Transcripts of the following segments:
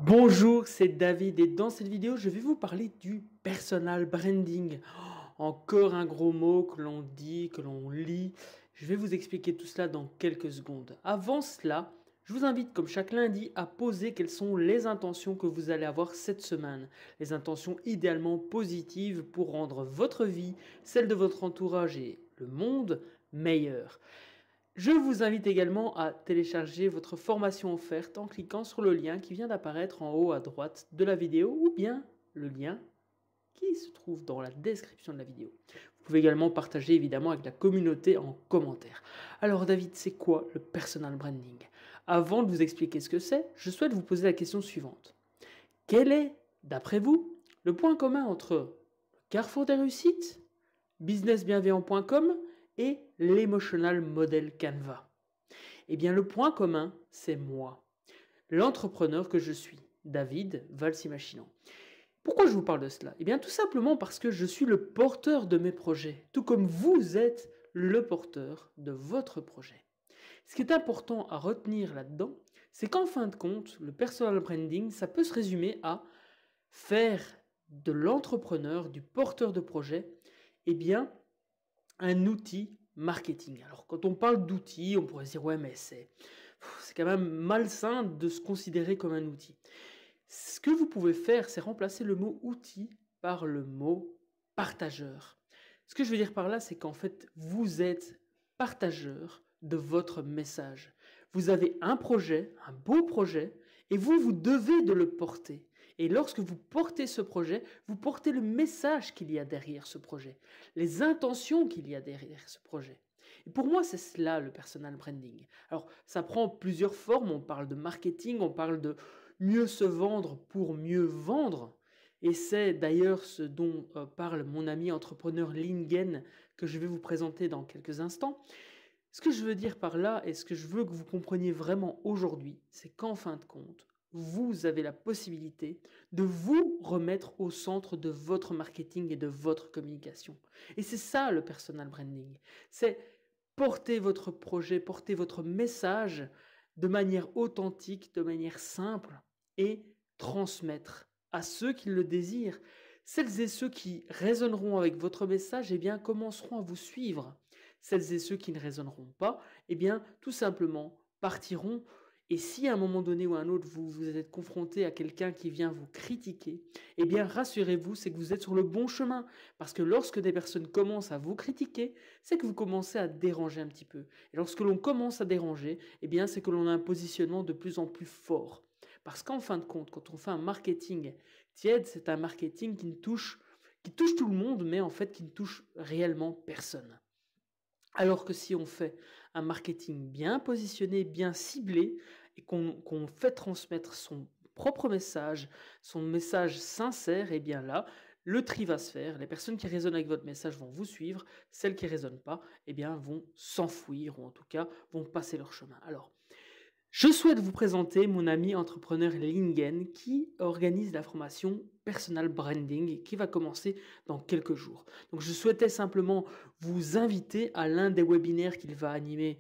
Bonjour, c'est David et dans cette vidéo, je vais vous parler du personal branding. Encore un gros mot que l'on dit, que l'on lit. Je vais vous expliquer tout cela dans quelques secondes. Avant cela, je vous invite, comme chaque lundi, à poser quelles sont les intentions que vous allez avoir cette semaine. Les intentions idéalement positives pour rendre votre vie, celle de votre entourage et le monde meilleure. Je vous invite également à télécharger votre formation offerte en cliquant sur le lien qui vient d'apparaître en haut à droite de la vidéo ou bien le lien qui se trouve dans la description de la vidéo. Vous pouvez également partager évidemment avec la communauté en commentaire. Alors David, c'est quoi le personal branding? Avant de vous expliquer ce que c'est, je souhaite vous poser la question suivante. Quel est, d'après vous, le point commun entre le Carrefour des réussites, businessbienveillant.com et l'Emotional Model Canva? Eh bien, le point commun, c'est moi, l'entrepreneur que je suis, David Valsimachinan. Pourquoi je vous parle de cela? Eh bien, tout simplement parce que je suis le porteur de mes projets, tout comme vous êtes le porteur de votre projet. Ce qui est important à retenir là-dedans, c'est qu'en fin de compte, le personal branding, ça peut se résumer à faire de l'entrepreneur, du porteur de projet, eh bien, un outil marketing. Alors, quand on parle d'outils, on pourrait se dire, ouais, mais c'est quand même malsain de se considérer comme un outil. Ce que vous pouvez faire, c'est remplacer le mot outil par le mot partageur. Ce que je veux dire par là, c'est qu'en fait, vous êtes partageur de votre message. Vous avez un projet, un beau projet, et vous devez de le porter. Et lorsque vous portez ce projet, vous portez le message qu'il y a derrière ce projet, les intentions qu'il y a derrière ce projet. Et pour moi, c'est cela le personal branding. Alors, ça prend plusieurs formes. On parle de marketing, on parle de mieux se vendre pour mieux vendre. Et c'est d'ailleurs ce dont parle mon ami entrepreneur Lingen que je vais vous présenter dans quelques instants. Ce que je veux dire par là et ce que je veux que vous compreniez vraiment aujourd'hui, c'est qu'en fin de compte, vous avez la possibilité de vous remettre au centre de votre marketing et de votre communication. Et c'est ça le personal branding. C'est porter votre projet, porter votre message de manière authentique, de manière simple et transmettre à ceux qui le désirent. Celles et ceux qui résonneront avec votre message, eh bien, commenceront à vous suivre. Celles et ceux qui ne résonneront pas, eh bien, tout simplement partiront. Et si à un moment donné ou à un autre, vous êtes confronté à quelqu'un qui vient vous critiquer, eh bien, rassurez-vous, c'est que vous êtes sur le bon chemin. Parce que lorsque des personnes commencent à vous critiquer, c'est que vous commencez à déranger un petit peu. Et lorsque l'on commence à déranger, eh bien, c'est que l'on a un positionnement de plus en plus fort. Parce qu'en fin de compte, quand on fait un marketing tiède, c'est un marketing qui touche tout le monde, mais en fait qui ne touche réellement personne. Alors que si on fait un marketing bien positionné, bien ciblé, et qu'on fait transmettre son propre message, son message sincère, et bien là, le tri va se faire. Les personnes qui résonnent avec votre message vont vous suivre. Celles qui ne résonnent pas, eh bien, vont s'enfouir, ou en tout cas, vont passer leur chemin. Alors, je souhaite vous présenter mon ami entrepreneur Lingen qui organise la formation Personal Branding qui va commencer dans quelques jours. Donc je souhaitais simplement vous inviter à l'un des webinaires qu'il va animer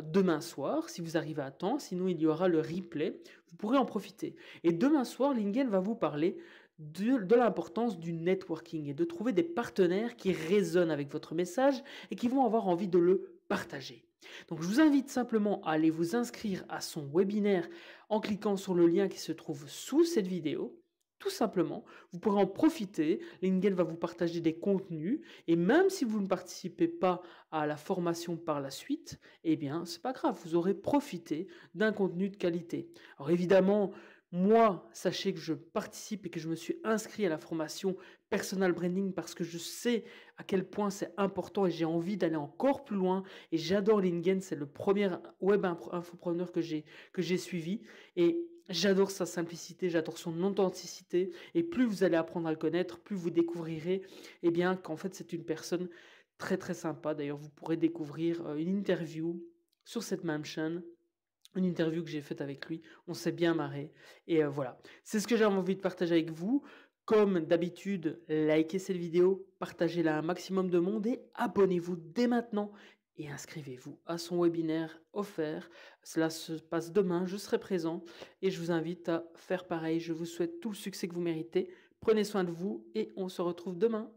demain soir, si vous arrivez à temps, sinon il y aura le replay, vous pourrez en profiter. Et demain soir, Lingen va vous parler de l'importance du networking et de trouver des partenaires qui résonnent avec votre message et qui vont avoir envie de le partager. Donc je vous invite simplement à aller vous inscrire à son webinaire en cliquant sur le lien qui se trouve sous cette vidéo. Tout simplement, vous pourrez en profiter. Lingen va vous partager des contenus et même si vous ne participez pas à la formation par la suite, eh bien, c'est pas grave, vous aurez profité d'un contenu de qualité. Alors évidemment, moi, sachez que je participe et que je me suis inscrit à la formation Personal Branding parce que je sais à quel point c'est important et j'ai envie d'aller encore plus loin. Et j'adore Lingen, c'est le premier web infopreneur que j'ai suivi. Et j'adore sa simplicité, j'adore son authenticité. Et plus vous allez apprendre à le connaître, plus vous découvrirez eh bien, qu'en fait c'est une personne très très sympa. D'ailleurs, vous pourrez découvrir une interview sur cette même chaîne. Une interview que j'ai faite avec lui, on s'est bien marré. Et voilà, c'est ce que j'ai envie de partager avec vous. Comme d'habitude, likez cette vidéo, partagez-la à un maximum de monde et abonnez-vous dès maintenant et inscrivez-vous à son webinaire offert. Cela se passe demain, je serai présent et je vous invite à faire pareil. Je vous souhaite tout le succès que vous méritez. Prenez soin de vous et on se retrouve demain.